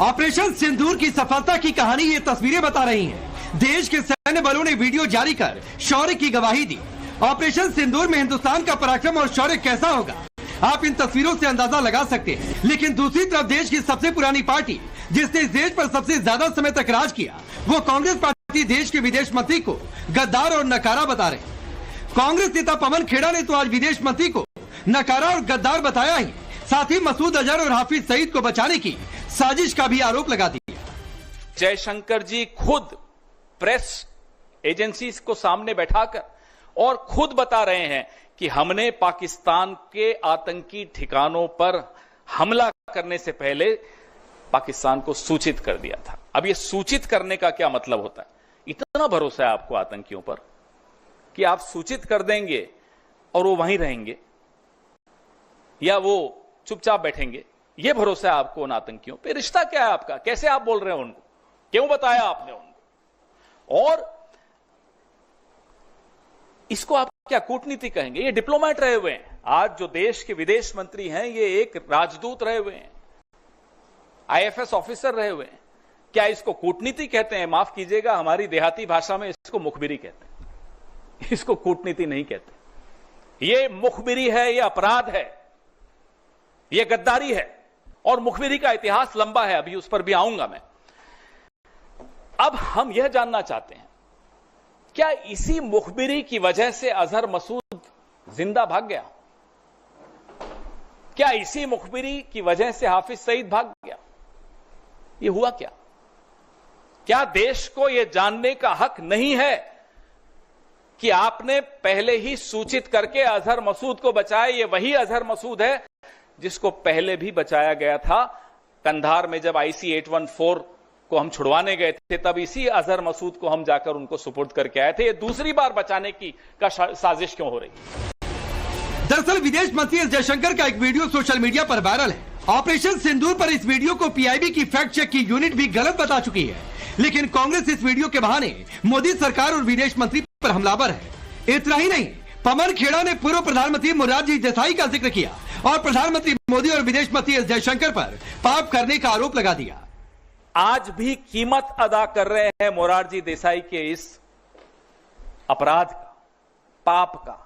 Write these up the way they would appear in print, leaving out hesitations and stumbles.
Operation सिंदूर की सफलता की कहानी ये तस्वीरें बता रही हैं। देश के सैन्य बलों ने वीडियो जारी कर शौर्य की गवाही दी। ऑपरेशन सिंदूर में हिंदुस्तान का पराक्रम और शौर्य कैसा होगा, आप इन तस्वीरों से अंदाजा लगा सकते हैं। लेकिन दूसरी तरफ देश की सबसे पुरानी पार्टी जिसने इस देश पर सबसे ज्यादा समय तक राज किया, वो कांग्रेस पार्टी देश के विदेश मंत्री को गद्दार और नकारा बता रहे। कांग्रेस नेता पवन खेड़ा ने तो आज विदेश मंत्री को नकारा और गद्दार बताया ही, साथ ही मसूद अजहर और हाफिज सईद को बचाने की साजिश का भी आरोप लगा दिया। जयशंकर जी खुद प्रेस एजेंसीज को सामने बैठाकर और खुद बता रहे हैं कि हमने पाकिस्तान के आतंकी ठिकानों पर हमला करने से पहले पाकिस्तान को सूचित कर दिया था। अब ये सूचित करने का क्या मतलब होता है? इतना भरोसा है आपको आतंकियों पर कि आप सूचित कर देंगे और वो वहीं रहेंगे या वो चुपचाप बैठेंगे? ये भरोसा है आपको उन आतंकियों पे? रिश्ता क्या है आपका? कैसे आप बोल रहे हो उनको? क्यों बताया आपने उनको? और इसको आप क्या कूटनीति कहेंगे? ये डिप्लोमेट रहे हुए हैं। आज जो देश के विदेश मंत्री हैं ये एक राजदूत रहे हुए हैं, आईएफएस ऑफिसर रहे हुए हैं। क्या इसको कूटनीति कहते हैं? माफ कीजिएगा, हमारी देहाती भाषा में इसको मुखबिरी कहते हैं, इसको कूटनीति नहीं कहते। ये मुखबिरी है, ये अपराध है, ये गद्दारी है और मुखबिरी का इतिहास लंबा है, अभी उस पर भी आऊंगा मैं। अब हम यह जानना चाहते हैं, क्या इसी मुखबिरी की वजह से अजहर मसूद जिंदा भाग गया? क्या इसी मुखबिरी की वजह से हाफिज सईद भाग गया? ये हुआ क्या? क्या देश को यह जानने का हक नहीं है कि आपने पहले ही सूचित करके अजहर मसूद को बचाया? ये वही अजहर मसूद है जिसको पहले भी बचाया गया था। कंधार में जब IC-814 को हम छुड़वाने गए थे, तब इसी अजहर मसूद को हम जाकर उनको सुपुर्द करके आए थे। ये दूसरी बार बचाने की साजिश क्यों हो रही? दरअसल विदेश मंत्री एस जयशंकर का एक वीडियो सोशल मीडिया पर वायरल है। ऑपरेशन सिंदूर पर इस वीडियो को PIB की फैक्ट चेक की यूनिट भी गलत बता चुकी है, लेकिन कांग्रेस इस वीडियो के बहाने मोदी सरकार और विदेश मंत्री पर हमलावर है। इतना ही नहीं, पवन खेड़ा ने पूर्व प्रधानमंत्री मोरारजी देसाई का जिक्र किया और प्रधानमंत्री मोदी और विदेश मंत्री एस जयशंकर पर पाप करने का आरोप लगा दिया। आज भी कीमत अदा कर रहे हैं मोरारजी देसाई के इस अपराध का, पाप का।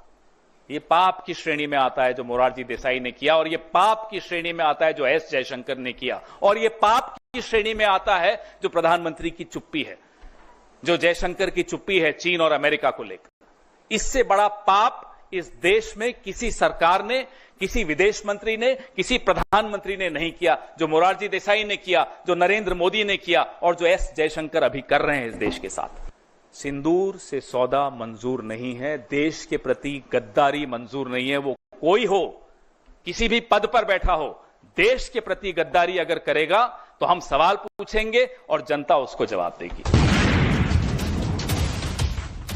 ये पाप की श्रेणी में आता है जो मोरारजी देसाई ने किया, और ये पाप की श्रेणी में आता है जो एस जयशंकर ने किया, और ये पाप की श्रेणी में आता है जो प्रधानमंत्री की चुप्पी है, जो जयशंकर की चुप्पी है चीन और अमेरिका को लेकर। इससे बड़ा पाप इस देश में किसी सरकार ने, किसी विदेश मंत्री ने, किसी प्रधानमंत्री ने नहीं किया, जो मोरारजी देसाई ने किया, जो नरेंद्र मोदी ने किया और जो एस जयशंकर अभी कर रहे हैं इस देश के साथ। सिंदूर से सौदा मंजूर नहीं है, देश के प्रति गद्दारी मंजूर नहीं है। वो कोई हो, किसी भी पद पर बैठा हो, देश के प्रति गद्दारी अगर करेगा तो हम सवाल पूछेंगे और जनता उसको जवाब देगी।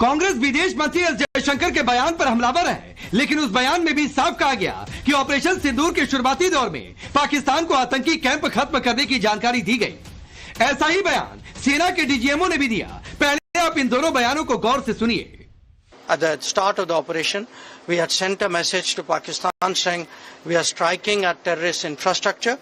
कांग्रेस विदेश मंत्री एस जयशंकर के बयान पर हमलावर है, लेकिन उस बयान में भी साफ कहा गया कि ऑपरेशन सिंदूर के शुरुआती दौर में पाकिस्तान को आतंकी कैंप खत्म करने की जानकारी दी गई। ऐसा ही बयान सेना के DGMO ने भी दिया। पहले आप इन दोनों बयानों को गौर से सुनिए। At the start of the operation, we had sent a message to Pakistan saying we are striking at terrorist infrastructure.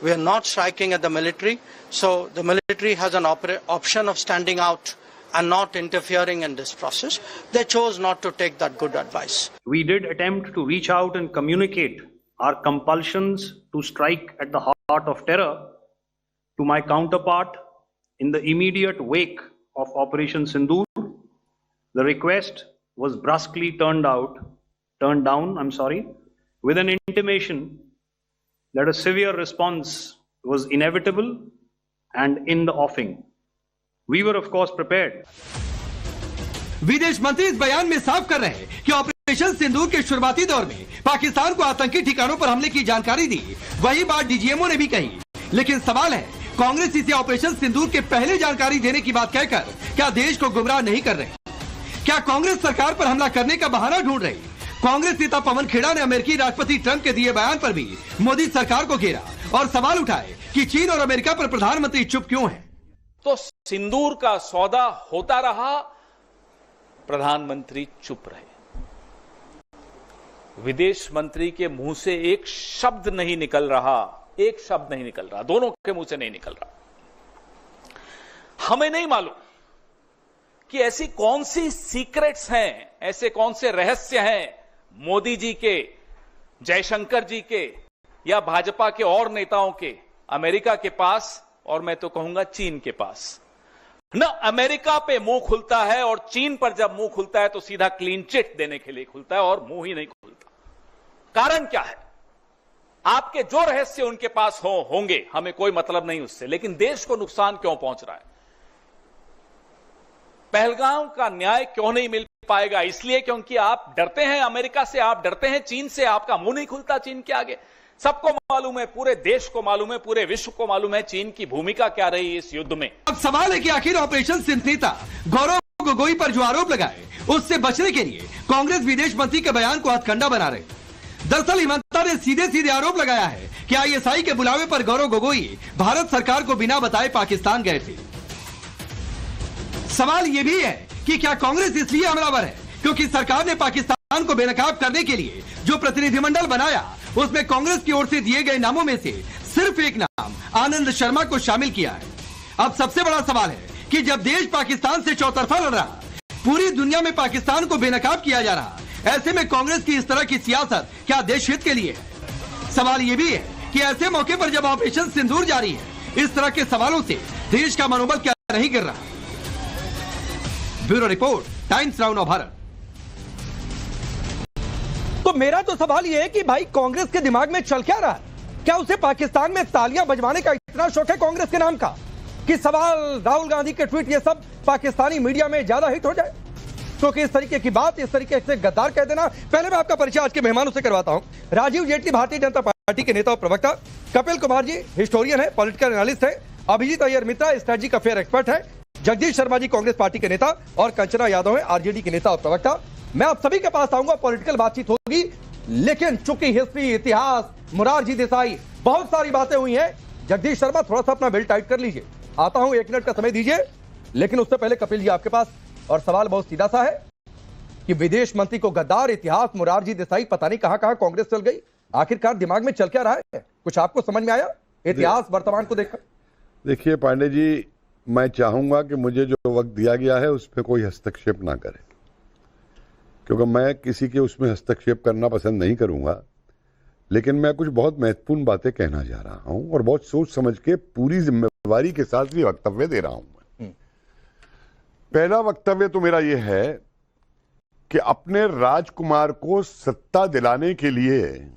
We are not striking at the military. So the military has an option of standing out and not interfering in this process. They chose not to take that good advice. We did attempt to reach out and communicate our compulsions to strike at the heart of terror to my counterpart in the immediate wake of Operation Sindoor. The request was brusquely turned down, with an intimation that a severe response was inevitable and in the offing. We were of course prepared. विदेश मंत्री इस बयान में साफ कर रहे हैं कि ऑपरेशन सिंदूर के शुरुआती दौर में पाकिस्तान को आतंकी ठिकानों पर हमले की जानकारी दी। वही बात DGMO ने भी कही, लेकिन सवाल है, कांग्रेस इसे ऑपरेशन सिंदूर के पहले जानकारी देने की बात कहकर क्या देश को गुमराह नहीं कर रही? क्या कांग्रेस सरकार पर हमला करने का बहाना ढूंढ रही? कांग्रेस नेता पवन खेड़ा ने अमेरिकी राष्ट्रपति ट्रंप के दिए बयान पर भी मोदी सरकार को घेरा और सवाल उठाए कि चीन और अमेरिका पर प्रधानमंत्री चुप क्यों है? तो सिंदूर का सौदा होता रहा, प्रधानमंत्री चुप रहे। विदेश मंत्री के मुंह से एक शब्द नहीं निकल रहा, एक शब्द नहीं निकल रहा, दोनों के मुंह से नहीं निकल रहा। हमें नहीं मालूम कि ऐसी कौन सी सीक्रेट्स हैं, ऐसे कौन से रहस्य हैं मोदी जी के, जयशंकर जी के या भाजपा के और नेताओं के अमेरिका के पास, और मैं तो कहूंगा चीन के पास। न अमेरिका पे मुंह खुलता है, और चीन पर जब मुंह खुलता है तो सीधा क्लीन चिट देने के लिए खुलता है, और मुंह ही नहीं खुलता। कारण क्या है? आपके जो रहस्य उनके पास होंगे, हमें कोई मतलब नहीं उससे, लेकिन देश को नुकसान क्यों पहुंच रहा है? पहलगाम का न्याय क्यों नहीं मिल पाएगा? इसलिए क्योंकि आप डरते हैं अमेरिका से, आप डरते हैं चीन से, आपका मुंह नहीं खुलता चीन के आगे। सबको मालूम है, पूरे देश को मालूम है, पूरे विश्व को मालूम है चीन की भूमिका क्या रही इस युद्ध में। अब सवाल है कि आखिर ऑपरेशन सिंधनेता गौरव गोगोई पर जो आरोप लगाए उससे बचने के लिए कांग्रेस विदेश मंत्री के बयान को हथकंडा बना रहे। दरअसल हिमंता ने सीधे सीधे आरोप लगाया है कि आईएसआई के बुलावे पर गौरव गोगोई भारत सरकार को बिना बताए पाकिस्तान गए थे। सवाल यह भी है कि क्या कांग्रेस इसलिए हमलावर है क्योंकि सरकार ने पाकिस्तान को बेनकाब करने के लिए जो प्रतिनिधिमंडल बनाया उसमें कांग्रेस की ओर से दिए गए नामों में से सिर्फ एक नाम आनंद शर्मा को शामिल किया है। अब सबसे बड़ा सवाल है कि जब देश पाकिस्तान से चौतरफा लड़ रहा, पूरी दुनिया में पाकिस्तान को बेनकाब किया जा रहा, ऐसे में कांग्रेस की इस तरह की सियासत क्या देश हित के लिए है? सवाल यह भी है कि ऐसे मौके पर जब ऑपरेशन सिंदूर जारी है, इस तरह के सवालों से देश का मनोबल क्या नहीं गिर रहा? Bureau report, times now Bharat. तो मेरा तो सवाल यह है कि भाई कांग्रेस के दिमाग में चल क्या रहा है? क्या उसे पाकिस्तान में तालियां बजवाने का इतना शौक है कांग्रेस के नाम का कि सवाल, राहुल गांधी के ट्वीट, ये सब पाकिस्तानी मीडिया में ज्यादा हिट हो जाए? क्योंकि इस तरीके की बात, इस तरीके से गद्दार कह देना। पहले मैं आपका परिचय आज के मेहमानों से करवाता हूं। राजीव जेटली भारतीय जनता पार्टी के नेता और प्रवक्ता, कपिल कुमार जी हिस्टोरियन है, पॉलिटिकल एनालिस्ट है, अभिजीत अय्यर मित्रा स्ट्रेटेजिक अफेयर एक्सपर्ट है, जगदीश शर्मा जी कांग्रेस पार्टी के नेता और कंचना यादव है आरजेडी के नेता और प्रवक्ता। मैं आप सभी के पास आऊंगा, पॉलिटिकल बातचीत होगी, लेकिन चूंकि हिस्ट्री, इतिहास, मोरारजी देसाई, बहुत सारी बातें हुई हैं। जगदीश शर्मा थोड़ा सा अपना बेल्ट टाइट कर लीजिए, आता हूं, 1 मिनट का समय दीजिए। लेकिन उससे पहले कपिल जी आपके पास, और सवाल बहुत सीधा सा है कि विदेश मंत्री को गद्दार, इतिहास, मोरारजी देसाई, पता नहीं कहां कहां कांग्रेस चल गई। आखिरकार दिमाग में चल क्या रहा है? कुछ आपको समझ में आया इतिहास वर्तमान को देखकर? देखिए पांडे जी, मैं चाहूंगा कि मुझे जो वक्त दिया गया है उस पर कोई हस्तक्षेप ना करे, क्योंकि मैं किसी के उसमें हस्तक्षेप करना पसंद नहीं करूंगा। लेकिन मैं कुछ बहुत महत्वपूर्ण बातें कहना जा रहा हूं और बहुत सोच समझ के पूरी जिम्मेवारी के साथ ये वक्तव्य दे रहा हूं। पहला वक्तव्य तो मेरा यह है कि अपने राजकुमार को सत्ता दिलाने के लिए,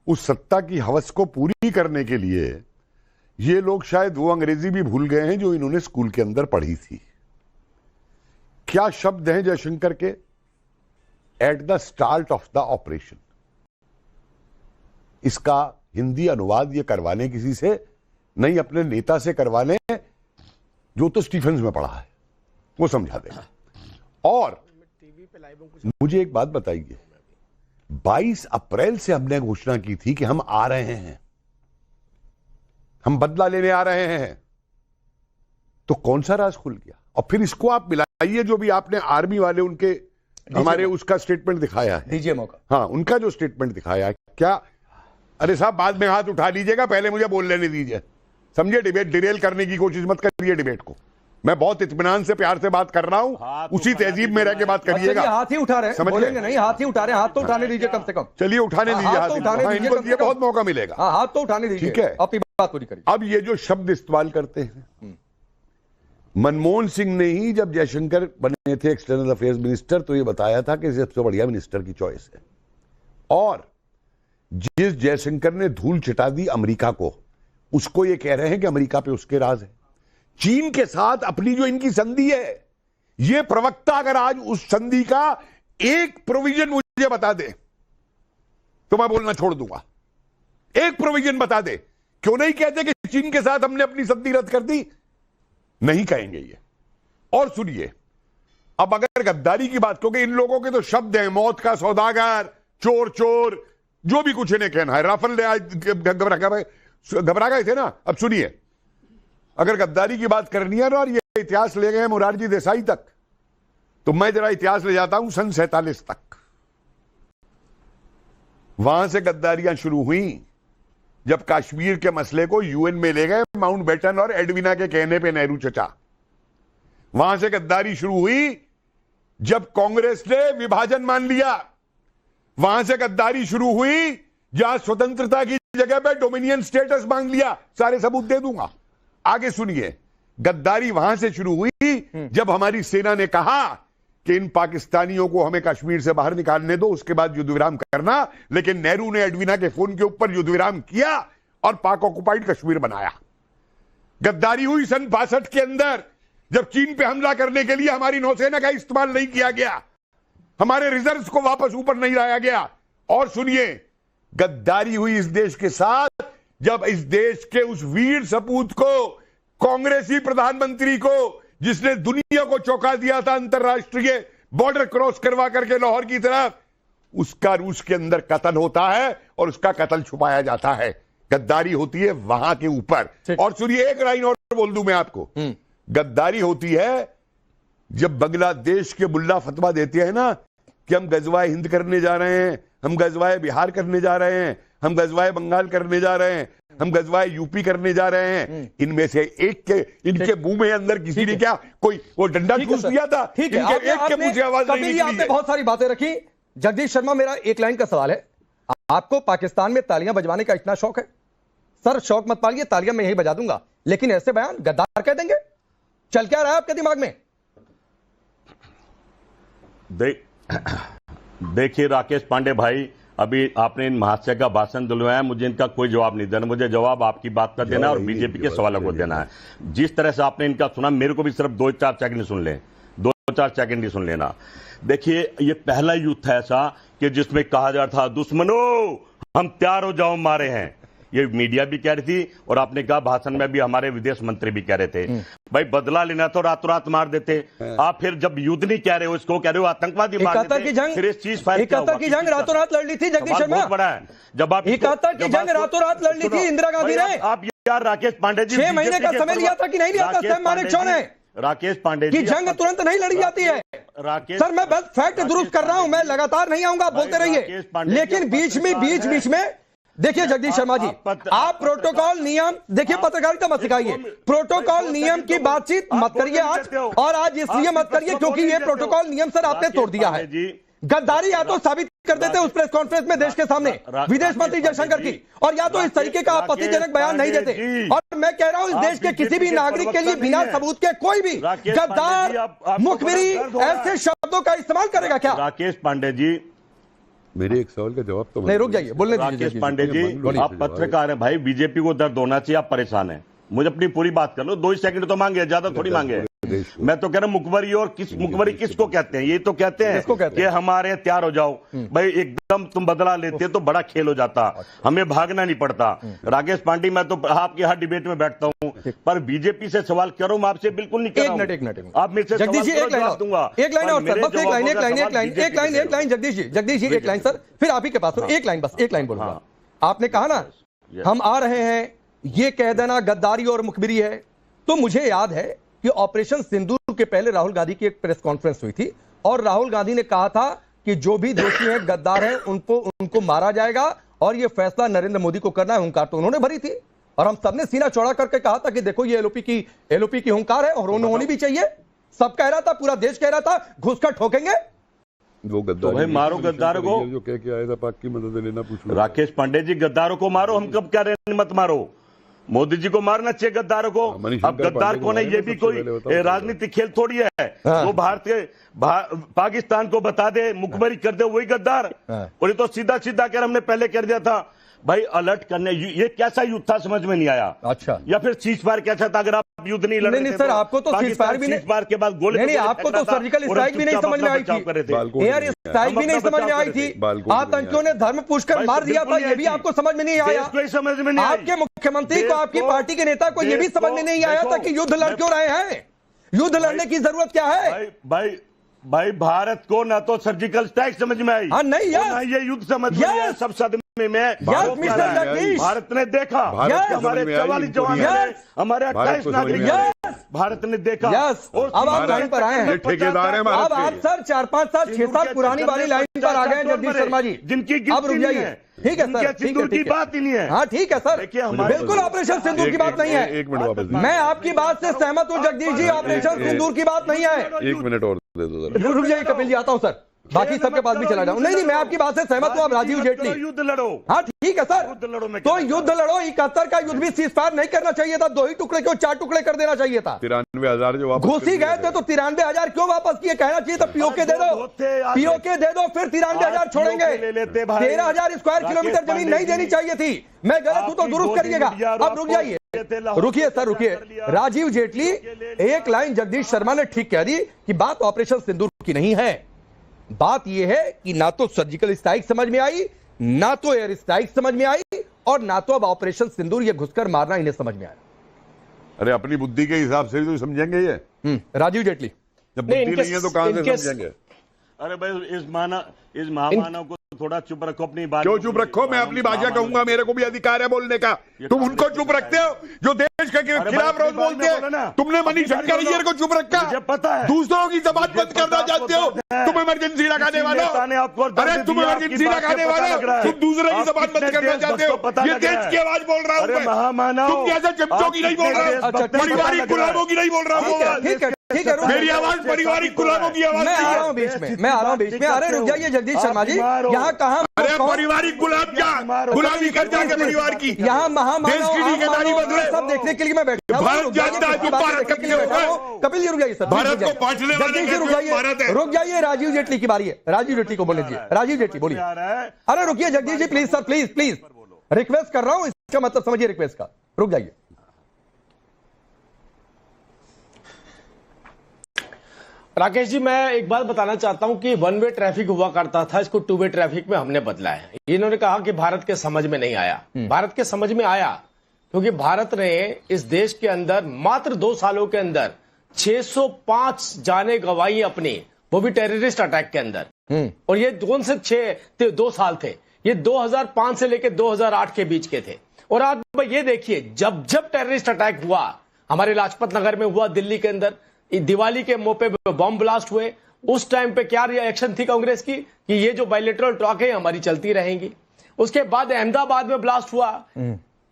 उस सत्ता की हवस को पूरी करने के लिए, ये लोग शायद वो अंग्रेजी भी भूल गए हैं जो इन्होंने स्कूल के अंदर पढ़ी थी। क्या शब्द हैं जयशंकर के? Eight the start of the operation. इसका हिंदी अनुवाद ये करवाने किसी से नहीं, अपने नेता से करवाने जो तो स्टीफेंस में पढ़ा है, वो समझा देगा। और मुझे एक बात बताइए, 22 अप्रैल से हमने घोषणा की थी कि हम आ रहे हैं, हम बदला लेने आ रहे हैं, तो कौन सा राज खुल गया? और फिर इसको आप मिलाइए जो भी आपने आर्मी वाले उनके हमारे उसका स्टेटमेंट दिखाया है, दीजिए मौका। हाँ, उनका जो स्टेटमेंट दिखाया है, क्या? अरे साहब बाद में हाथ उठा लीजिएगा, पहले मुझे बोल लेने दीजिए, समझे? डिबेट डिरेल करने की कोशिश मत करिए डिबेट को। मैं बहुत इत्मीनान से, प्यार से बात कर रहा हूं, उसी तहजीब में रह के बात करिएगा। हाथ ही उठा रहे हैं, बोलेंगे नहीं, हाथ ही उठा रहे हैं, हाथ तो उठाने दीजिए कम से कम। चलिए उठाने दीजिए, हाथ इनको दिए बहुत मौका मिलेगा। हाथ तो उठाने दीजिए, ठीक है, अपनी बात पूरी करिए। अब ये जो शब्द इस्तेमाल करते हैं, मनमोहन सिंह ने ही जब जयशंकर बने थे एक्सटर्नल अफेयर्स मिनिस्टर, तो ये बताया था कि सबसे बढ़िया मिनिस्टर की चॉइस है। और जिस जयशंकर ने धूल चिटा दी अमेरिका को, उसको ये कह रहे हैं कि अमेरिका पे उसके राज है। चीन के साथ अपनी जो इनकी संधि है, ये प्रवक्ता अगर आज उस संधि का एक प्रोविजन मुझे बता दे तो मैं बोलना छोड़ दूंगा। एक प्रोविजन बता दे, क्यों नहीं कहते कि चीन के साथ हमने अपनी संधि रद्द कर दी? नहीं कहेंगे ये। और सुनिए, अब अगर गद्दारी की बात, क्योंकि इन लोगों के तो शब्द हैं, मौत का सौदागर, चोर चोर, जो भी कुछ इन्हें कहना है। राफेल ने आज घबरा गए थे ना। अब सुनिए, अगर गद्दारी की बात करनी है ना, और ये इतिहास ले गए मोरारजी देसाई तक, तो मैं जरा इतिहास ले जाता हूं सन 47 तक। वहां से गद्दारियां शुरू हुई जब कश्मीर के मसले को यूएन में ले गए माउंटबेटन और एडविना के कहने पे नेहरू चचा। वहां से गद्दारी शुरू हुई जब कांग्रेस ने विभाजन मान लिया। वहां से गद्दारी शुरू हुई जहां स्वतंत्रता की जगह पे डोमिनियन स्टेटस मांग लिया। सारे सबूत दे दूंगा, आगे सुनिए। गद्दारी वहां से शुरू हुई जब हमारी सेना ने कहा कि इन पाकिस्तानियों को हमें कश्मीर से बाहर निकालने दो, उसके बाद युद्ध विराम करना। लेकिन नेहरू ने एडवीना के फोन के ऊपर युद्ध विराम किया और पाक ऑक्युपाइड कश्मीर बनाया। गद्दारी हुई सन 62 के अंदर जब चीन पे हमला करने के लिए हमारी नौसेना का इस्तेमाल नहीं किया गया, हमारे रिजर्व्स को वापस ऊपर नहीं लाया गया। और सुनिए, गद्दारी हुई इस देश के साथ जब इस देश के उस वीर सपूत को, कांग्रेसी प्रधानमंत्री को, जिसने दुनिया को चौंका दिया था अंतरराष्ट्रीय बॉर्डर क्रॉस करवा करके लाहौर की तरफ, उसका रूस के अंदर कत्ल होता है और उसका कत्ल छुपाया जाता है। गद्दारी होती है वहां के ऊपर। और सुनिए, एक लाइन और बोल दूं मैं आपको, गद्दारी होती है जब बांग्लादेश के मुल्ला फतवा देते हैं ना कि हम गजवाए हिंद करने जा रहे हैं, हम गजवाए बिहार करने जा रहे हैं, हम गजवाए बंगाल करने जा रहे हैं, हम गजवाए यूपी करने जा रहे हैं। इनमें से एक के, इनके मुंह में अंदर किसी ने क्या कोई वो डंडा ठूस दिया था? ठीक है, एक के मुंह से आवाज नहीं निकली। आपने बहुत सारी बातें रखी। जगदीश शर्मा, मेरा एक लाइन का सवाल है, आपको पाकिस्तान में तालियां बजवाने का इतना शौक है? सर शौक मत पालिए, तालियां मैं यही बजा दूंगा, लेकिन ऐसे बयान गद्दार कह देंगे? चल क्या रहा है आपके दिमाग में? देखिए राकेश पांडे भाई, अभी आपने इन महाशय का भाषण दिलवाया, मुझे इनका कोई जवाब नहीं देना। मुझे जवाब आपकी बात का देना है और बीजेपी के सवालों को देना है। जिस तरह से आपने इनका सुना, मेरे को भी सिर्फ 2-4 सेकंड सुन लें, 2-4 सेकंड ही सुन लेना। देखिए, ये पहला युद्ध है ऐसा कि जिसमें कहा जा रहा था दुश्मनों हम तैयार हो जाओ, मारे हैं। ये मीडिया भी कह रही थी और आपने कहा भाषण में भी हमारे विदेश मंत्री भी कह रहे थे। भाई बदला लेना तो रातों रात मार देते आप, फिर जब युद्ध नहीं कह रहे हो, इसको कह रहे हो आतंकवादी मार देते। की जंग, फिर इस चीज 71 की जंग रातों रात लड़ ली थी जगदीश शर्मा। बहुत बड़ा है जब आप 71 की जंग रातों रात लड़ ली थी इंदिरा गांधी ने। आप यार राकेश पांडे जी 6 महीने का समय लिया था कि नहीं लिया था सैम मानेकशॉ ने? राकेश पांडे की जंग तुरंत नहीं लड़ी जाती है। राकेश सर मैं बस फैक्ट दुरुस्त कर रहा हूं, मैं लगातार नहीं आऊंगा, बोलते रहिए। लेकिन बीच में देखिए जगदीश शर्मा जी, आप प्रोटोकॉल नियम देखिए, पत्रकारिता मत सिखाइए, प्रोटोकॉल नियम की बातचीत मत करिए आज, और आज इसलिए मत करिए क्योंकि ये प्रोटोकॉल नियम सर आपने तोड़ दिया है। गद्दारी या तो साबित कर देते उस प्रेस कॉन्फ्रेंस में देश के सामने विदेश मंत्री जयशंकर की, और या तो इस तरीके का आपत्तिजनक बयान नहीं देते। और मैं कह रहा हूं, इस देश के किसी भी नागरिक के लिए बिना सबूत के कोई भी गद्दार, मुखबिरी ऐसे शब्दों का इस्तेमाल करेगा क्या? राकेश पांडे जी, मेरे एक सवाल का जवाब तो नहीं, रुक जाइए, बोलने दीजिए। राकेश पांडे जी, आप पत्रकार हैं भाई, बीजेपी को दर्द होना चाहिए, आप परेशान हैं। मुझे अपनी पूरी बात कर लो, 2 ही सेकंड तो मांगे, ज्यादा थोड़ी मांगे। मैं तो कह रहा हूं मुखबरी, और मुखबरी किसको कहते हैं? ये तो कहते हैं कि हमारे तैयार हो जाओ। भाई एकदम तुम बदला लेते तो बड़ा खेल हो जाता, हमें भागना नहीं पड़ता। राकेश पांडे, मैं तो आपके हर डिबेट में बैठता हूं, पर बीजेपी से सवाल करो, मैं आपसे बिल्कुल नहीं कर रहा हूं। एक मिनट आप मेरे से जगदीश जी एक लाइन दूंगा, एक लाइन और सर, बस एक लाइन जगदीश जी एक लाइन सर, फिर आप ही के पास एक लाइन, बस एक लाइन बोलूंगा। आपने कहा ना हम आ रहे हैं, ये कह देना गद्दारी और मुखबिरी है। तो मुझे याद है कि ऑपरेशन सिंदूर के पहले राहुल गांधी की एक प्रेस कॉन्फ्रेंस हुई थी, और राहुल गांधी ने कहा था कि जो भी दोषी हैं, गद्दार हैं, उनको मारा जाएगा, और ये फैसला नरेंद्र मोदी को करना है। हुंकार तो उन्होंने भरी थी, और हम सबने सीना चौड़ा करके कहा था कि देखो ये एलओपी की हुंकार है और होनी भी चाहिए। सब कह रहा था, पूरा देश कह रहा था घुसकर ठोकेंगे। वो गद्दार भाई मारो गद्दारों को, जो कह के आया था पाक की मदद लेना पूछ। राकेश पांडे जी, गद्दारों को मारो, हम कब कह रहे हैं मत मारो। मोदी जी को मारना चाहिए गद्दारों को। अब गद्दार कौन है, ये भी कोई राजनीतिक खेल थोड़ी है। वो भारत के पाकिस्तान को बता दे, मुखबरी कर दे, वही गद्दार। और ये तो सीधा सीधा कर हमने पहले कर दिया था। भाई अलर्ट करने, ये कैसा युद्ध था समझ में नहीं आया। अच्छा, या फिर सीज फायर कैसा था? अगर आप युद्ध नहीं लड़ रहे थे सर, आपको तो सीज फायर भी नहीं, फायर के बाद गोले नहीं, आपको तो सर्जिकल स्ट्राइक भी नहीं समझ में आई थी, एयर स्ट्राइक भी नहीं समझ में आई थी, आतंकियों ने धर्म पूछकर मार दिया था, ये भी आपको समझ में नहीं आया। समझ में नहीं, आपके मुख्यमंत्री को, आपकी पार्टी के नेता को ये भी समझ में नहीं आया था कि युद्ध लड़ क्यों रहे हैं, युद्ध लड़ने की जरूरत क्या है। भाई भारत को ना तो सर्जिकल स्ट्राइक समझ में आई, नहीं ना ये युद्ध समझ में आया। सब सदमे में भारत ने देखा, हमारे 44 जवान, हमारे 28 नागरिक, भारत ने देखा। अब आप लाइन पर आए हैं, ठेकेदार है। अब आप सर 4-5 साल 6 साल पुरानी वाली लाइन पर आ गए जगदीश शर्मा जी, जिनकी अब रुक जाइए। ठीक है सर, उनके सिंदूर की बात ही नहीं है। हाँ ठीक है सर, देखिए हमारे बिल्कुल ऑपरेशन सिंदूर की बात नहीं है। एक मिनट वापस दीजिए। मैं आपकी बात से सहमत हूं जगदीश जी, ऑपरेशन सिंदूर की बात नहीं है। एक मिनट और दे दो जरा। रुक जाइए कपिल जी, आता हूं सर, बाकी सबके पास भी चला जाऊं। नहीं, मैं आपकी बात से सहमत हूं। अब राजीव जेटली, युद्ध लड़ो। हाँ ठीक है सर, युद्ध लड़ो में तो युद्ध लड़ो। 71 का युद्ध भी सीजफायर नहीं करना चाहिए था, 2 ही टुकड़े क्यों 4 टुकड़े कर देना चाहिए था। 93,000 जो वापस घुस ही गए थे तो 93,000 क्यों वापस किए? कहना चाहिए था पीओके दे दो, पीओके दे दो, फिर 93,000 छोड़ेंगे। 13,000 स्क्वायर किलोमीटर जमीन नहीं देनी चाहिए थी। मैं गलत हूं तो दुरुस्त करिएगा। अब रुक जाइए, रुकिए सर, रुकिए। राजीव जेटली, एक लाइन जगदीश शर्मा ने ठीक कह दी कि बात ऑपरेशन सिंदूर की नहीं है। बात यह है कि ना तो सर्जिकल स्ट्राइक समझ में आई, ना तो एयर स्ट्राइक समझ में आई, और ना तो अब ऑपरेशन सिंदूर ये घुसकर मारना इन्हें समझ में आया। अरे अपनी बुद्धि के हिसाब से तो समझेंगे ये। राजीव जेटली, जब बुद्धि नहीं है तो कहां से समझेंगे? अरे भाई इस महामानव को थोड़ा चुप रखो अपनी बात। क्यों चुप रखो? मैं अपनी भाषा कहूंगा, मेरे को भी अधिकार है बोलने का। तुम उनको चुप रखते हो जो देश के खिलाफ रोज बोलते हैं। तुमने मनीषशंकर अय्यर को चुप रखा, पता है दूसरों की जबान बंद करना चाहते हो। तुम इमरजेंसी लगाने वाला, अरे तुम इमरजेंसी लगाने वाला, तुम दूसरे की जबान बंद करना चाहते हो। ये देश की आवाज बोल रहा हूँ, महामानव तुम जैसे चमचों की नहीं बोल रहा हूँ, पारिवारिक गुलामों की नहीं बोल रहा हूँ। ठीक है, मेरी आवाज पारिवारिक गुलामों की आवाज। मैं आ रहा हूं बीच में, मैं आ रहा हूं बीच में। अरे रुक जाइए जगदीश शर्मा जी, यहाँ कहा अरे पारिवारिक गुलाम क्या गुलामी कर जाके परिवार की, यहाँ महामानव देश की ठेकेदारी बदले सब देखने के लिए मैं बैठा हूं। भारत जानता है भारत कब होगा। कपिल जी रुक जाइए सर, भारत को बांटने वाले रुक जाइए, रुक जाइए। राजीव जेटली की बारी है, राजीव जेटली को बोले दीजिए। राजीव जेटली बोलिए। अरे रुकिए Jagdish ji, please sir, please please, request कर रहा हूं, इसका मतलब समझिए रिक्वेस्ट का। रुक जाइए। राकेश जी, मैं एक बात बताना चाहता हूं कि 1 वे ट्रैफिक हुआ करता था, इसको 2 वे ट्रैफिक में हमने बदला है। इन्होंने कहा कि भारत के समझ में नहीं आया। भारत के समझ में आया, क्योंकि भारत ने इस देश के अंदर मात्र 2 सालों के अंदर 605 जाने गंवाई अपनी, वो भी टेररिस्ट अटैक के अंदर। और ये 2 साल थे, ये 2005 से लेकर 2008 के बीच के थे। और आज ये देखिए, जब जब टेररिस्ट अटैक हुआ, हमारे लाजपत नगर में हुआ, दिल्ली के अंदर दिवाली के मौके पे बम ब्लास्ट हुए, उस टाइम पे क्या रिएक्शन थी कांग्रेस की कि ये जो बायलैटरल टॉक है हमारी चलती रहेंगी। उसके बाद अहमदाबाद में ब्लास्ट हुआ,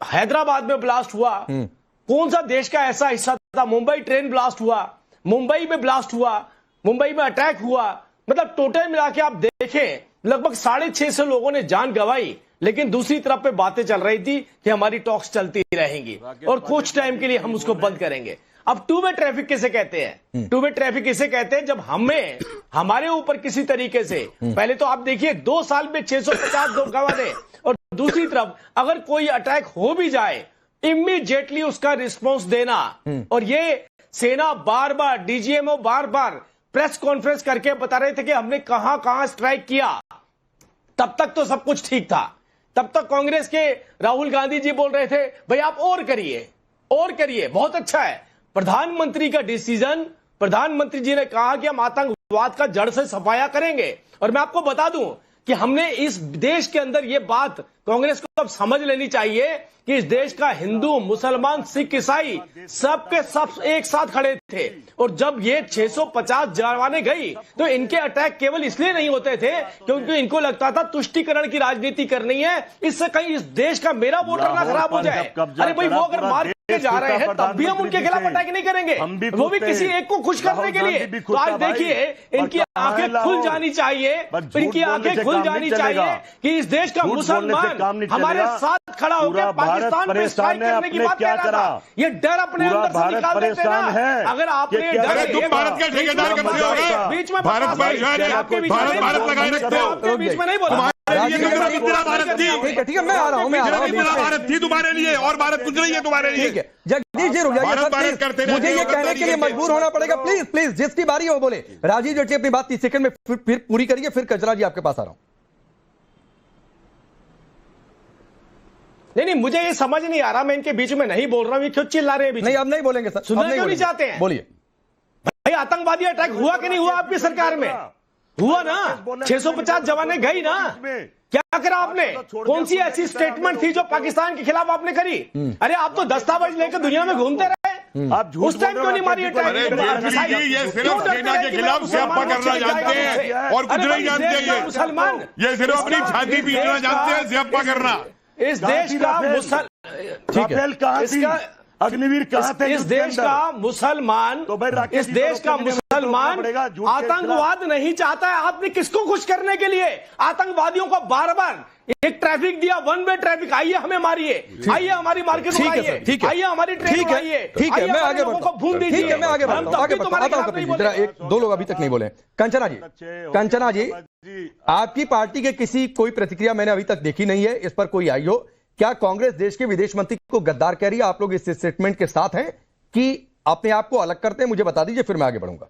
हैदराबाद में ब्लास्ट हुआ, कौन सा देश का ऐसा हिस्सा था? मुंबई ट्रेन ब्लास्ट हुआ, मुंबई में ब्लास्ट हुआ, मुंबई में अटैक हुआ। मतलब टोटल मिला के आप देखें, लगभग 650 लोगों ने जान गंवाई, लेकिन दूसरी तरफ पे बातें चल रही थी कि हमारी टॉक्स चलती रहेंगी और कुछ टाइम के लिए हम उसको बंद करेंगे। अब 2 वे ट्रैफिक किसे कहते हैं? 2 वे ट्रैफिक किसे कहते हैं? जब हमें हमारे ऊपर किसी तरीके से, पहले तो आप देखिए 2 साल में 650 लोग गंवा दे, और दूसरी तरफ अगर कोई अटैक हो भी जाए, इमीडिएटली उसका रिस्पॉन्स देना। और ये सेना बार बार, डीजीएमओ बार बार प्रेस कॉन्फ्रेंस करके बता रहे थे कि हमने कहां कहां स्ट्राइक किया। तब तक तो सब कुछ ठीक था, तब तक कांग्रेस के राहुल गांधी जी बोल रहे थे भाई आप और करिए, और करिए, बहुत अच्छा है। प्रधानमंत्री का डिसीजन, प्रधानमंत्री जी ने कहा कि हम आतंकवाद का जड़ से सफाया करेंगे। और मैं आपको बता दूं कि हमने इस देश के अंदर ये बात कांग्रेस को अब समझ लेनी चाहिए कि इस देश का हिंदू, मुसलमान, सिख, ईसाई सबके सब एक साथ खड़े थे। और जब ये 650 जवानें गई तो इनके अटैक केवल इसलिए नहीं होते थे क्योंकि इनको लगता था तुष्टीकरण की राजनीति करनी है, इससे कहीं इस देश का मेरा वोटर ना खराब हो जाए। अरे भाई वो अगर मार के जा रहे हैं तब भी हम उनके खिलाफ अटैक नहीं करेंगे, वो भी किसी एक को खुश करने के लिए। तो आज देखिए इनकी आंखें खुल जानी चाहिए, इनकी आंखें खुल जानी चाहिए कि इस देश का मुसलमान हमारे साथ खड़ा होकर पाकिस्तान पे स्ट्राइक करने की बात कर रहा था। ये डर अपने अंदर से निकाल देते ना। अगर आपने डर, तुम भारत का ठेकेदार कब से हो गए? बीच में भारत लगाए रखते हो, आपके बीच में नहीं बोला। भारत थी, ठीक है, मैं आ रहा हूं, भारत थी तुम्हारे लिए, और भारत कुछ नहीं है तुम्हारे लिए। ठीक है जगदीश जी रुक जाइए, मुझे ये कहने के लिए मजबूर होना पड़ेगा। प्लीज प्लीज, जिसकी बारी है वो बोले। राजीव जेटली अपनी बात 30 सेकंड में फिर पूरी करिए, फिर कचरा जी आपके पास आ रहा हूं। नहीं, मुझे ये समझ नहीं आ रहा, मैं इनके बीच में नहीं बोल रहा हूं, ये क्यों चिल्ला रहे हैं? नहीं, अब नहीं बोलेंगे सर, सुनना क्यों नहीं चाहते हैं? बोलिए भाई, आतंकवादी अटैक हुआ कि नहीं हुआ? आपकी सरकार में हुआ ना, 650 जवानें गई ना। क्या करा आपने? कौन सी ऐसी स्टेटमेंट थी जो पाकिस्तान के खिलाफ आपने करी? अरे आप तो दस्तावेज लेकर दुनिया में घूमते रहे, आप झूठ उस टाइम क्यों नहीं मारी अटैक? अरे जेटली जी, ये सिर्फ सेना के खिलाफ स्यापा करना जानते हैं और कुछ नहीं जानते। मुसलमान ये सिर्फ अपनी छाती पीटना जानते हैं, स्यापा करना। इस देश का राफेल कहाँ थी? अग्निवीर कहाँ थे? इस देश का मुसलमान, तो भाई राकेश इस जी देश का को मुसलमान पड़ेगा, झूठ के आतंकवाद नहीं चाहता है। आपने किसको खुश करने के लिए आतंकवादियों को बार बार एक ट्रैफिक दिया, वन वे ट्रैफिक, आइए हमें मारिए, आइए हमारी मार्केट उड़ाइए, आइए हमारी ट्रेन उड़ाइए, ठीक है, मैं आगे लोगों को भून दीजिए। ठीक है, मैं आगे हम तब भी तुम्हारे खिलाफ नहीं बोले। जरा एक दो लोग अभी तक नहीं बोले। कंचना जी, आपकी पार्टी के किसी कोई प्रतिक्रिया मैंने अभी तक देखी नहीं है, इस पर कोई आई हो? क्या कांग्रेस देश के विदेश मंत्री को गद्दार कह रही है? आप लोग इस स्टेटमेंट के साथ हैं कि अपने आप को अलग करते हैं? मुझे बता दीजिए, फिर मैं आगे बढ़ूंगा।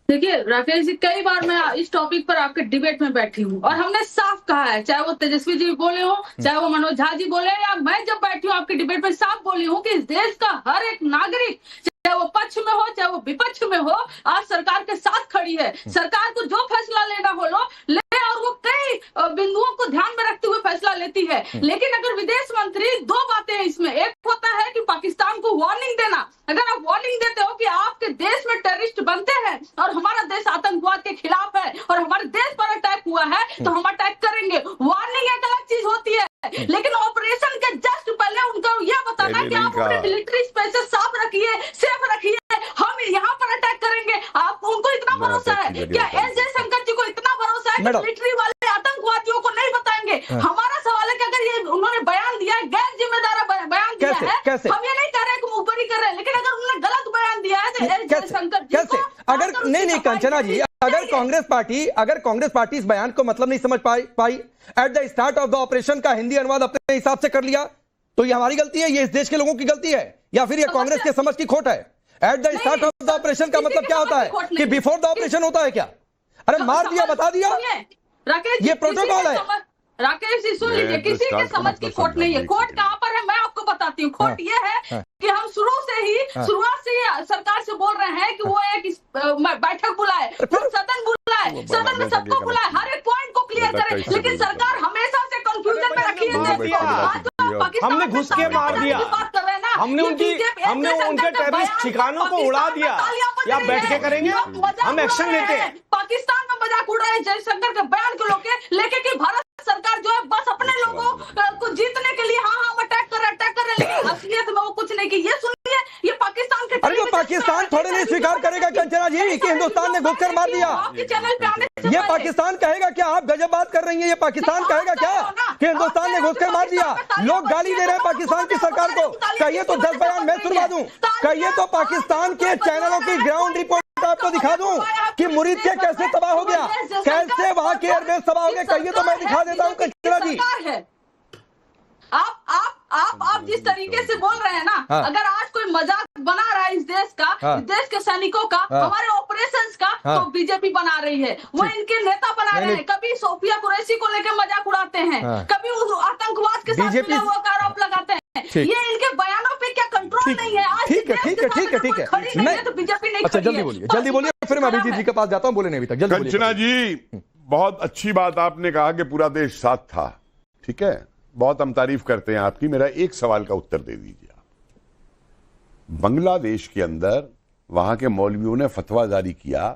देखिए राकेश जी, कई बार मैं इस टॉपिक पर आपके डिबेट में बैठी हूँ और हमने साफ कहा है, चाहे वो तेजस्वी जी बोले हो, चाहे वो मनोज झा जी बोले, या मैं जब बैठी हूँ आपके डिबेट में साफ बोली हूँ कि इस देश का हर एक नागरिक, चाहे वो पक्ष में हो चाहे वो विपक्ष में हो, आज सरकार के साथ खड़ी है। सरकार को जो फैसला लेना हो लो ले, और वो कई बिंदुओं को ध्यान में रखते हुए फैसला लेती है। लेकिन अगर विदेश मंत्री, दो बातें हैं इसमें, एक होता है कि पाकिस्तान को वार्निंग देना। अगर आप वार्निंग देते हो कि आपके देश में टेररिस्ट बनते हैं और हमारा देश आतंकवाद के खिलाफ है और हमारे देश पर अटैक हुआ है तो हम अटैक करेंगे, वार्निंग एक अलग चीज होती है। लेकिन ऑपरेशन के जस्ट पहले उनको यह बताना कि आप अपने मिलिट्री स्पेसेस साफ रखिए, सेफ रखिए, हम यहाँ पर अटैक करेंगे। आपको उनको इतना भरोसा है क्या? एस जयशंकर जी को इतना भरोसा है कि मिलिट्री वाले आतंकवादियों को नहीं बताएंगे? हमारा सवाल है कि अगर ये उन्होंने बयान दिया है, गैर जिम्मेदार बयान दिया है, हम ये नहीं कह रहे कि ऊपर ही कर रहे हैं, लेकिन अगर उन्होंने गलत बयान दिया है तो एस जयशंकर जी को अगर नहीं कंचना जी, अगर कांग्रेस पार्टी इस बयान को मतलब नहीं समझ पाई at the start of the operation का हिंदी अनुवाद अपने हिसाब से कर लिया, तो ये हमारी गलती है, ये इस देश के लोगों की गलती है, या फिर ये कांग्रेस के समझ की खोट है? Eight the start of the operation का मतलब क्या होता है कि बिफोर द ऑपरेशन होता है क्या? अरे मार दिया, बता दिया, राकेश ये प्रोटोकॉल है। राकेश जी सुन लीजिए, किसी के समझ की खोट नहीं है। खोट कहाँ पर है मैं आपको बताती हूँ। खोट ये है कि हम शुरुआत से ही सरकार से बोल रहे हैं कि वो एक बैठक बुलाए, सदन बुलाए, सदन में सबको बुलाए, हर एक पॉइंट को क्लियर करे, लेकिन सरकार हमेशा से कंफ्यूजन में रखी है। हमने घुस के मार दिया, हमने उनके टेररिस्ट ठिकानों को उड़ा दिया, या बैठ के करेंगे, हम एक्शन लेते हैं। पाकिस्तान में मजाक उड़ रहे हैं जयशंकर के बयान को लेके कि भारत सरकार जो है बस अपने लोगों को जीतने के लिए हम अटैक कर रहे हैं, लेकिन असलियत में वो कुछ नहीं की। ये सुनिए, ये पाकिस्तान के, अरे तो पाकिस्तान थोड़े नहीं स्वीकार करेगा कंचना जी कि हिंदुस्तान ने घुसकर मार दिया? चैनल पे आने से ये पाकिस्तान कहेगा क्या? आप गजब बात कर रही हैं। ये पाकिस्तान कहेगा क्या कि हिंदुस्तान ने घुसकर मार दिया? लोग गाली दे रहे हैं पाकिस्तान की सरकार को। कहिए तो 10 बयान मैं सुनवा दूं, कहिए तो पाकिस्तान के चैनलों की ग्राउंड रिपोर्ट आपको दिखा दूं कि मुरीद के कैसे तबाह हो गया, कैसे वहां के एयरबेस तबाह हो गए। कहिए तो मैं दिखा देता हूं कंचना जी। आप जिस तरीके से बोल रहे हैं ना, अगर आज कोई मजाक बना रहा है इस देश का, इस देश के सैनिकों का, हमारे ऑपरेशंस का, तो बीजेपी बना रही है, वो इनके नेता बना रहे हैं। कभी सोफिया कुरैशी को लेकर मजाक उड़ाते हैं, कभी आतंकवाद के साथ मिला हुआ का आरोप लगाते हैं। ये इनके बयानों पे क्या कंट्रोल नहीं है? आज ठीक है मैं तो बीजेपी नहीं। अच्छा जल्दी बोलिए, फिर मैं अभिजीत जी के पास जाता हूं, बोले नहीं अभी तक। कंचना जी, बहुत अच्छी बात आपने कहा कि पूरा देश साथ था, ठीक है, बहुत हम तारीफ करते हैं आपकी। मेरा एक सवाल का उत्तर दे दीजिए आप। बांग्लादेश के अंदर वहां के मौलवियों ने फतवा जारी किया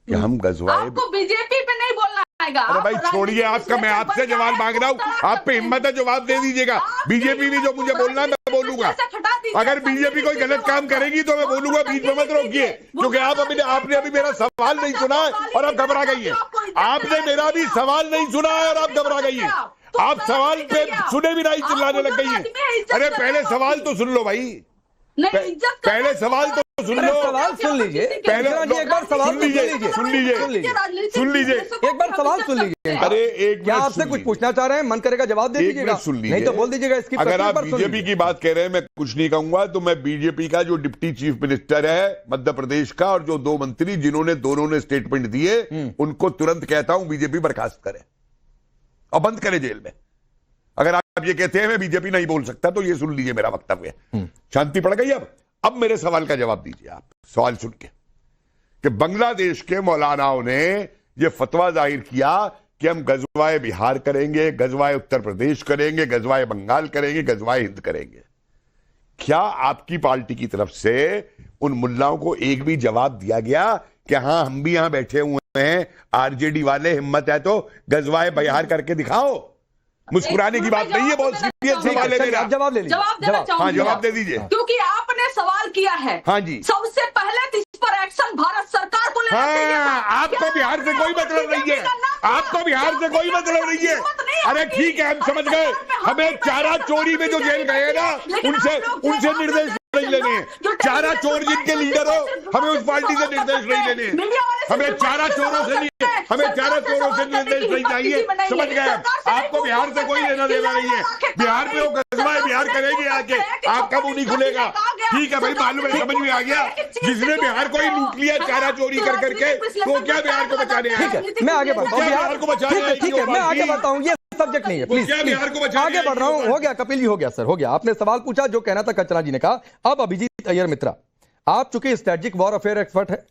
कि हम गजवाए, आपको बीजेपी पे नहीं बोलना आएगा। अरे भाई छोड़िए आपका, मैं आपसे जवाब मांग रहा हूँ, आप पे हिम्मत है जवाब दे दीजिएगा। बीजेपी भी जो मुझे बोलना है मैं बोलूंगा, अगर बीजेपी कोई गलत काम करेगी तो मैं बोलूंगा, बीच में मत रोकिए, क्योंकि आपने अभी मेरा सवाल नहीं सुना है और आप घबरा गई है। आपने मेरा भी सवाल नहीं सुना है और आप घबरा गई है। आप सवाल पे सुने भी नहीं, चिल्लाने लग गई है। अरे पहले सवाल तो सुन लो भाई, पहले सवाल तो सुन लो, सवाल सुन लीजिए पहले एक बार सवाल सुन लीजिए एक बार सवाल सुन लीजिए। अरे एक क्या आपसे कुछ पूछना चाह रहे हैं? मन करेगा जवाब दे दीजिएगा, सुन लीजिए, नहीं तो बोल दीजिएगा। इसकी अगर आप बीजेपी की बात कह रहे हैं, मैं कुछ नहीं कहूंगा, तो मैं बीजेपी का जो डिप्टी चीफ मिनिस्टर है मध्य प्रदेश का और जो 2 मंत्री जिन्होंने दोनों ने स्टेटमेंट दिए, उनको तुरंत कहता हूं बीजेपी बर्खास्त करे और बंद करे जेल में। अगर आप ये कहते हैं मैं बीजेपी नहीं बोल सकता, तो ये सुन लीजिए मेरा वक्तव्य। शांति पड़ गई? अब मेरे सवाल का जवाब दीजिए आप, सवाल सुन के, कि बांग्लादेश के मौलानाओं ने यह फतवा जाहिर किया कि हम गजवाए बिहार करेंगे, गजवाए उत्तर प्रदेश करेंगे, गजवाए बंगाल करेंगे, गजवाए हिंद करेंगे। क्या आपकी पार्टी की तरफ से उन मुल्लाओं को एक भी जवाब दिया गया कि हाँ हम भी यहां बैठे हुए हैं, आरजेडी वाले, हिम्मत है तो गजवाए बयार करके दिखाओ? मुस्कुराने की बात नहीं है, बहुत सीरियस सवाल है मेरा। जवाब ले लीजिए। जवाब देना चाहूंगी। हाँ, जवाब दे दीजिए। क्योंकि आपने सवाल किया है। हाँ जी। सबसे पहले तो इस पर एक्शन भारत सरकार को लेना चाहिए। हाँ, आपको बिहार से कोई मतलब नहीं है, आपको बिहार से कोई मतलब नहीं है। अरे ठीक है, हम समझ गए। हमें चारा चोरी में जो जेल गए ना, उनसे निर्देश नहीं लेने हैं। चारा चोर जिनके लीडर हो, हमें उस पार्टी से निर्देश नहीं लेने हैं। हमें चारा चोरों से निर्देश नहीं चाहिए। समझ गए? आपको बिहार से कोई लेना देना नहीं है। बिहार में वो गजवाए बिहार करेंगे आके, आपका मुंह नहीं खुलेगा। ठीक है भाई, मालूम है, समझ में आ गया। जिसने बिहार को ही लूट लिया चारा चोरी कर करके, तो क्या बिहार को बचाने आए? ठीक है, मैं आगे बढ़ता हूँ। बिहार को बचाने, ठीक है, मैं आगे बढ़ता हूँ। ये सब्जेक्ट नहीं है, प्लीज आगे बढ़ रहा हूं। हो गया कपिल जी, हो गया सर, हो गया। आपने सवाल पूछा, जो कहना था कचरा जी ने कहा। अब अभिजीत अय्यर मित्रा, आप चूंकि स्ट्रेटेजिक वॉर अफेयर एक्सपर्ट है,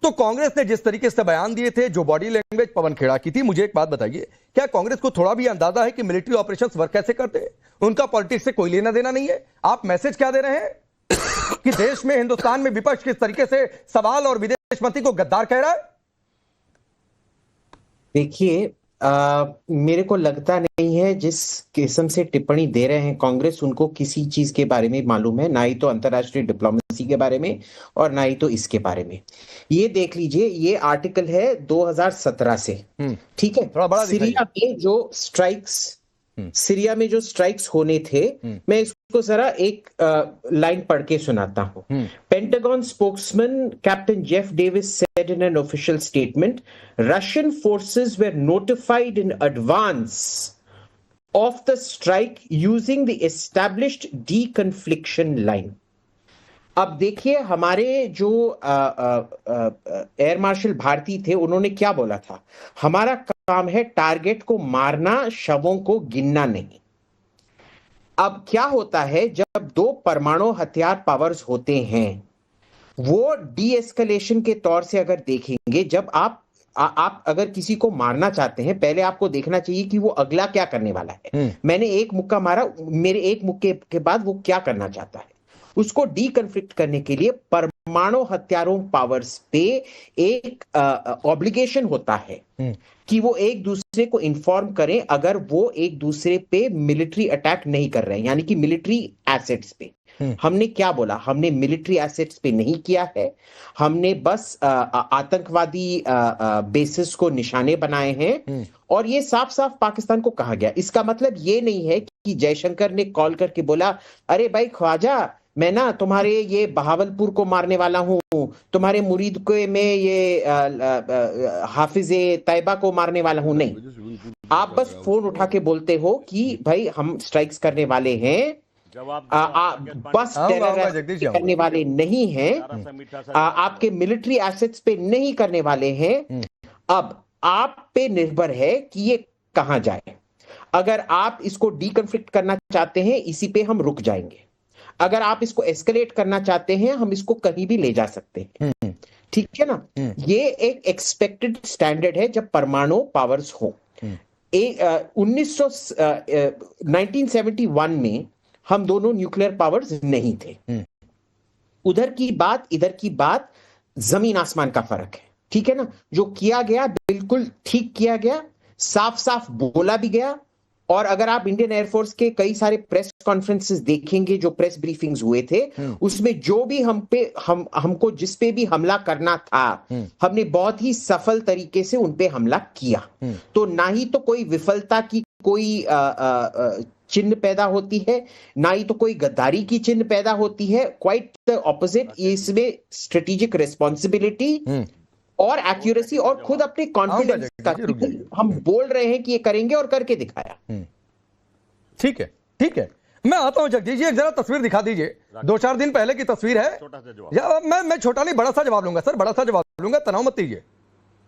तो कांग्रेस ने जिस तरीके से बयान दिए थे, जो बॉडी लैंग्वेज पवन खेड़ा की थी, मुझे एक बात बताइए, क्या कांग्रेस को थोड़ा भी अंदाजा है कि मिलिट्री ऑपरेशंस वर्क कैसे करते हैं? उनका पॉलिटिक्स से कोई लेना देना नहीं है। आप मैसेज क्या दे रहे हैं कि देश में, हिंदुस्तान में विपक्ष किस तरीके से सवाल और विदेश मंत्री को गद्दार कह रहा है? देखिए, मेरे को लगता नहीं है जिस किस्म से टिप्पणी दे रहे हैं कांग्रेस, उनको किसी चीज के बारे में मालूम है, ना ही तो अंतर्राष्ट्रीय डिप्लोमेसी के बारे में और ना ही तो इसके बारे में। ये देख लीजिए, ये आर्टिकल है 2017 से, ठीक है। सीरिया में जो स्ट्राइक्स होने थे, मैं इसको जरा एक लाइन पढ़ के सुनाता हूं। Pentagon spokesman captain Jeff Davis said in an official statement, Russian forces were notified in advance of the strike using the established deconfliction line. अब देखिए, हमारे जो एयर मार्शल भारती थे, उन्होंने क्या बोला था? हमारा काम है टारगेट को मारना, शवों को गिनना नहीं। अब क्या होता है, जब दो परमाणु हथियार पावर्स होते हैं, वो डी एस्केलेशन के तौर से अगर देखेंगे, जब आप अगर किसी को मारना चाहते हैं, पहले आपको देखना चाहिए कि वो अगला क्या करने वाला है। मैंने एक मुक्का मारा, मेरे एक मुक्के के बाद वो क्या करना चाहता है। उसको डीकन्फ्लिक्ट करने के लिए परमाणु हथियारों पावर्स पे एक ऑब्लिगेशन होता है कि वो एक दूसरे को इन्फॉर्म करें अगर वो एक दूसरे पे मिलिट्री अटैक नहीं कर रहे हैं, यानी कि मिलिट्री एसेट्स पे। हमने क्या बोला? हमने मिलिट्री एसेट्स पे नहीं किया है, हमने बस आतंकवादी बेसिस को निशाने बनाए हैं, और ये साफ साफ पाकिस्तान को कहा गया। इसका मतलब ये नहीं है कि जयशंकर ने कॉल करके बोला, अरे भाई ख्वाजा, मैं ना तुम्हारे ये बहावलपुर को मारने वाला हूं, तुम्हारे मुरीद को में ये हाफिजे तैयबा को मारने वाला हूं। नहीं, आप बस फोन उठा के बोलते हो कि भाई हम स्ट्राइक्स करने वाले हैं, बस टेरर करने वाले नहीं हैं, आपके मिलिट्री एसेट्स पे नहीं करने वाले हैं। अब आप पे निर्भर है कि ये कहां जाए। अगर आप इसको डीकन्फ्लिक्ट करना चाहते हैं, इसी पे हम रुक जाएंगे। अगर आप इसको एस्केलेट करना चाहते हैं, हम इसको कहीं भी ले जा सकते हैं, ठीक है ना। ये एक एक्सपेक्टेड स्टैंडर्ड है जब परमाणु पावर्स हो। 1971 में हम दोनों न्यूक्लियर पावर्स नहीं थे। उधर की बात, इधर की बात, जमीन आसमान का फर्क है, ठीक है ना। जो किया गया बिल्कुल ठीक किया गया, साफ साफ बोला भी गया। और अगर आप इंडियन एयरफोर्स के कई सारे प्रेस कॉन्फ्रेंसेस देखेंगे, जो प्रेस ब्रीफिंग्स हुए थे, उसमें जो भी हमको जिस पे भी हमला करना था, हमने बहुत ही सफल तरीके से उन पे हमला किया। तो ना ही तो कोई विफलता की कोई चिन्ह पैदा होती है, ना ही तो कोई गद्दारी की चिन्ह पैदा होती है। क्वाइट द ऑपोजिट, इसमें स्ट्रेटेजिक रिस्पॉन्सिबिलिटी और एक्यूरेसी और खुद अपने कॉन्फिडेंस का, हम बोल रहे हैं कि ये करेंगे और करके दिखाया। ठीक है, ठीक है। मैं आता हूं जगदीश जी, एक जरा तस्वीर दिखा दीजिए। 2-4 दिन पहले की तस्वीर है। मैं छोटा नहीं, बड़ा सा जवाब लूंगा सर, बड़ा सा जवाब लूंगा, तनाव मत लीजिए,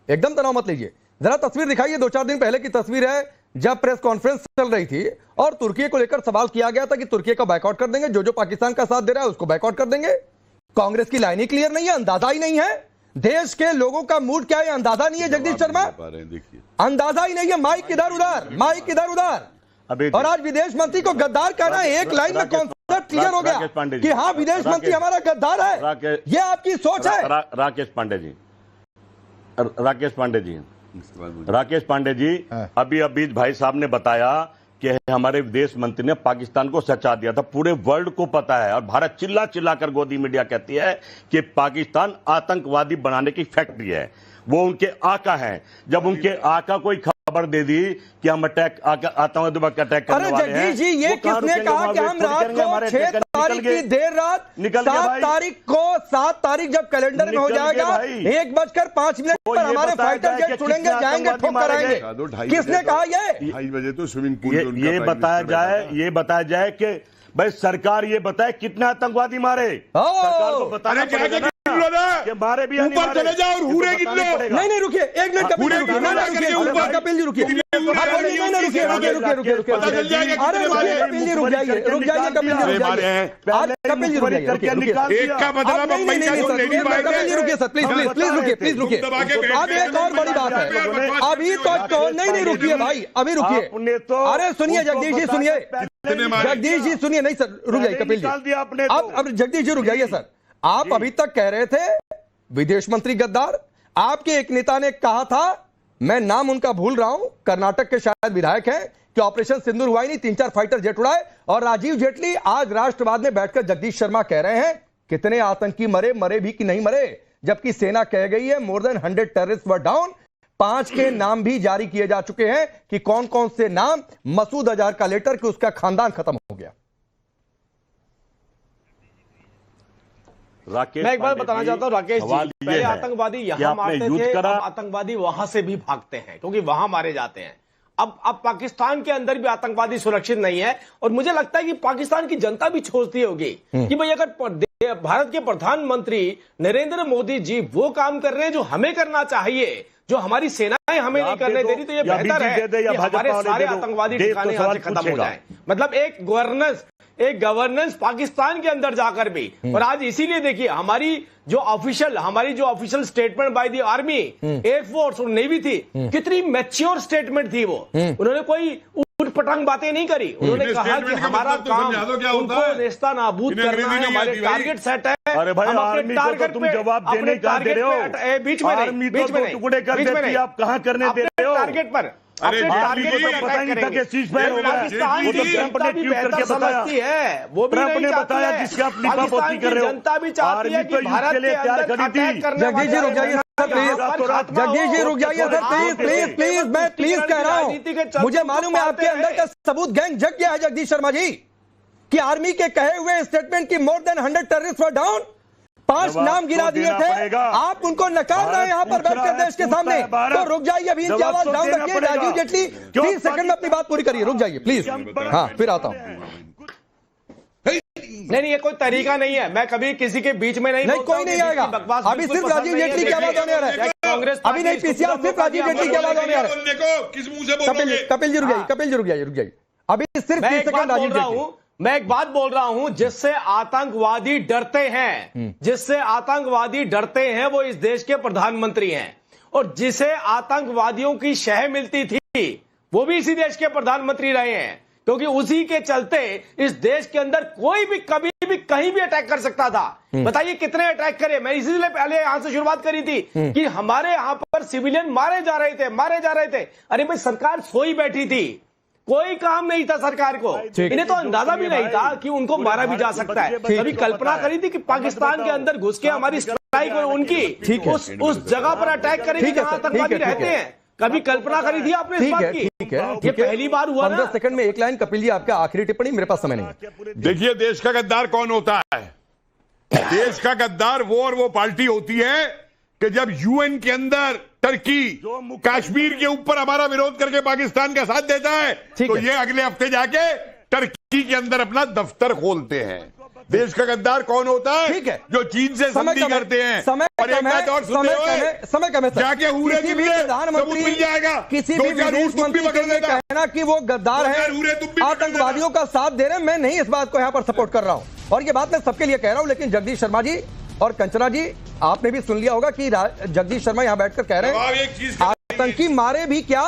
एकदम तनाव मत लीजिए। जरा तस्वीर दिखाइए। 2-4 दिन पहले की तस्वीर है, जब प्रेस कॉन्फ्रेंस चल रही थी और तुर्की को लेकर सवाल किया गया था कि तुर्की का बायकॉट कर देंगे, जो पाकिस्तान का साथ दे रहा है उसको बायकॉट कर देंगे। कांग्रेस की लाइन ही क्लियर नहीं है, अंदाजा ही नहीं है देश के लोगों का मूड क्या है, अंदाजा नहीं है। जगदीश शर्मा, अंदाजा ही नहीं है। माइक इधर उधर, माइक इधर उधर, और आज विदेश मंत्री को गद्दार कहना है। एक लाइन में कौन कॉन्सेप्ट क्लियर हो गया कि हाँ विदेश मंत्री हमारा गद्दार है, ये आपकी सोच है। राकेश पांडे जी अभी भाई साहब ने बताया कि हमारे विदेश मंत्री ने पाकिस्तान को सचा दिया था, पूरे वर्ल्ड को पता है। और भारत चिल्ला चिल्लाकर गोदी मीडिया कहती है कि पाकिस्तान आतंकवादी बनाने की फैक्ट्री है, वो उनके आका हैं। जब उनके आका कोई खबर दे दी कि हम आतंकवादी पर अटैक करने वाले हैं, जी ये किसने कहा कि हम रात को 6 तारीख की देर रात 7 तारीख जब कैलेंडर में हो जाएगा 1:05 पर हमारे फाइटर जेट उड़ेंगे, जाएंगे, ठोक कर आएंगे, किसने कहा ये? 2:30 बजे तो स्विमिंग पूल ये बताया जाए कि भाई सरकार ये बताए कितने आतंकवादी मारे, सरकार को बताना पड़ेगा कि मारे भी ऊपर चले जाओ और हुरे गिनलो। नहीं रुकिए, 1 मिनट कपिल जी रुकिए, कपिल जी रुकिए, रुकिए, अरे कपिल जी रुक जाइए, कपिल जी रुक जाइए, एक का मतलब कपिल जी रुकिए सर, प्लीज रुकिए। अब एक और बड़ी बात है, अभी तो नहीं रुकिए भाई, अभी रुकिए, अरे सुनिए जगदीश जी, सुनिए, नहीं सर रुक जाइए कपिल जी, अब जगदीश जी रुक जाइए सर। आप अभी तक कह रहे थे विदेश मंत्री गद्दार, आपके एक नेता ने कहा था, मैं नाम उनका भूल रहा हूं, कर्नाटक के शायद विधायक हैं, कि ऑपरेशन सिंदूर हुआ ही नहीं, 3-4 फाइटर जेट उड़ाए। और राजीव जेटली आज राष्ट्रवाद में बैठकर जगदीश शर्मा कह रहे हैं कितने आतंकी मरे भी कि नहीं मरे, जबकि सेना कह गई है more than 100 terrorist were down. 5 के नाम भी जारी किए जा चुके हैं कि कौन कौन से नाम, मसूद अजहर का लेटर कि उसका खानदान खत्म हो गया। मैं एक बार बताना चाहता हूं राकेश जी, पहले आतंकवादी यहां मारते थे, अब आतंकवादी वहां से भी भागते हैं क्योंकि वहां मारे जाते हैं। अब पाकिस्तान के अंदर भी आतंकवादी सुरक्षित नहीं है, और मुझे लगता है कि पाकिस्तान की जनता भी सोचती होगी कि भाई अगर भारत के प्रधानमंत्री नरेंद्र मोदी जी वो काम कर रहे हैं जो हमें करना चाहिए, जो हमारी सेनाएं हमें नहीं करने दे रही, तो ये बेहतर है कि हमारे सारे आतंकवादी ठिकाने यहां से खत्म हो जाए। मतलब एक गवर्नेंस पाकिस्तान के अंदर जाकर भी। और आज इसीलिए देखिए हमारी जो official statement by the army, air force और नेवी थी, कितनी मैच्योर स्टेटमेंट थी वो। उन्होंने कोई उटपटांग बातें नहीं करी, उन्होंने कहा कि हमारा काम उनको नेस्ता नाबूद करना है, हमारे टारगेट सेट है। अरे भाई आर्मी को तो तुम जवाब देने का दे रहे हो, बीच में टुकड़े कर देती, आप कहां करने दे रहे हो टारगेट पर? अरे टारगेट को तो पता ही नहीं था कि सीज फायर होगा, वो तो ट्रंप ने ट्वीट करके बताया है, वो भी ट्रंप ने बताया जिसके आप लिपापोती कर रहे हो। जनता भी चाहती है कि भारत के लिए तैयार खड़ी थी। जगदीश जी रुक जाइए सर, जगदीश जी रुक जाइए सर, प्लीज मैं प्लीज कह रहा हूं, मुझे मालूम है आपके अंदर का सबूत गैंग जग गया है जगदीश शर्मा जी, कि आर्मी के कहे हुए स्टेटमेंट की more than 100 terrorist were down, 5 नाम गिरा दिए थे, आप उनको नकार रहे हैं यहां पर बैठकर देश के सामने। तो रुक जाइए, अभी इनकी आवाज डाउन रखिए। राजीव जेटली 30 सेकंड में अपनी बात पूरी करिए, रुक जाइए प्लीज। हाँ फिर आता हूं। नहीं ये कोई तरीका नहीं है, मैं कभी किसी के बीच में नहीं कोई नहीं आएगा। अभी सिर्फ राजीव जेटली की आवाज होने आ रहा है, कांग्रेस अभी नहीं पीसीआर, सिर्फ राजीव जेटली की आवाज होने आ रहा है। किस मुंह से बोलोगे? कपिल जी रुक जाइए, अभी सिर्फ 30 सेकंड राजीव जेटली। मैं एक बात बोल रहा हूं, जिससे आतंकवादी डरते हैं वो इस देश के प्रधानमंत्री हैं, और जिसे आतंकवादियों की शह मिलती थी वो भी इसी देश के प्रधानमंत्री रहे हैं, क्योंकि उसी के चलते इस देश के अंदर कोई भी कभी भी कहीं भी अटैक कर सकता था। बताइए कितने अटैक करे। मैं इसीलिए पहले यहां से शुरुआत करी थी कि हमारे यहां पर सिविलियन मारे जा रहे थे। अरे भाई सरकार सोई बैठी थी, कोई काम नहीं था सरकार को, इन्हें तो अंदाजा भी नहीं था कि उनको मारा भी जा सकता है। कभी कल्पना करी थी कि पाकिस्तान के अंदर घुस के हमारी स्ट्राइक उनकी उस जगह पर अटैक करेगी जहां आतंकवादी रहते हैं? कभी कल्पना करी थी आपने इस बात की? ये पहली बार हुआ। 15 सेकंड में एक लाइन कपिल जी आपका आखिरी टिप्पणी, मेरे पास समय नहीं। देखिए देश का गद्दार कौन होता है? देश का गद्दार वो पार्टी होती है कि जब यूएन के अंदर टर्की कश्मीर के ऊपर हमारा विरोध करके पाकिस्तान का साथ देता है, तो ये अगले हफ्ते जाके टर्की के अंदर अपना दफ्तर खोलते हैं। देश का गद्दार कौन होता है? ठीक है, जो चीन से संधि करते हैं। और एक बात और सुनते हुए समय कम है सर, जाके किसी भी प्रधानमंत्री मिल जाएगा, किसी भी विदेश मंत्री के लिए कहना कि वो गद्दार है, आतंकवादियों का साथ दे रहे हैं, मैं नहीं इस बात को यहाँ पर सपोर्ट कर रहा हूँ, और ये बात मैं सबके लिए कह रहा हूँ। लेकिन जगदीश शर्मा जी और कंचना जी, आपने भी सुन लिया होगा कि जगदीश शर्मा यहां बैठकर कह रहे हैं आतंकी मारे भी क्या,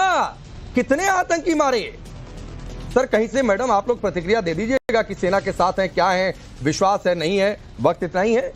कितने आतंकी मारे, सर कहीं से मैडम आप लोग प्रतिक्रिया दे दीजिएगा कि सेना के साथ हैं, क्या है, विश्वास है, नहीं है, वक्त इतना ही है।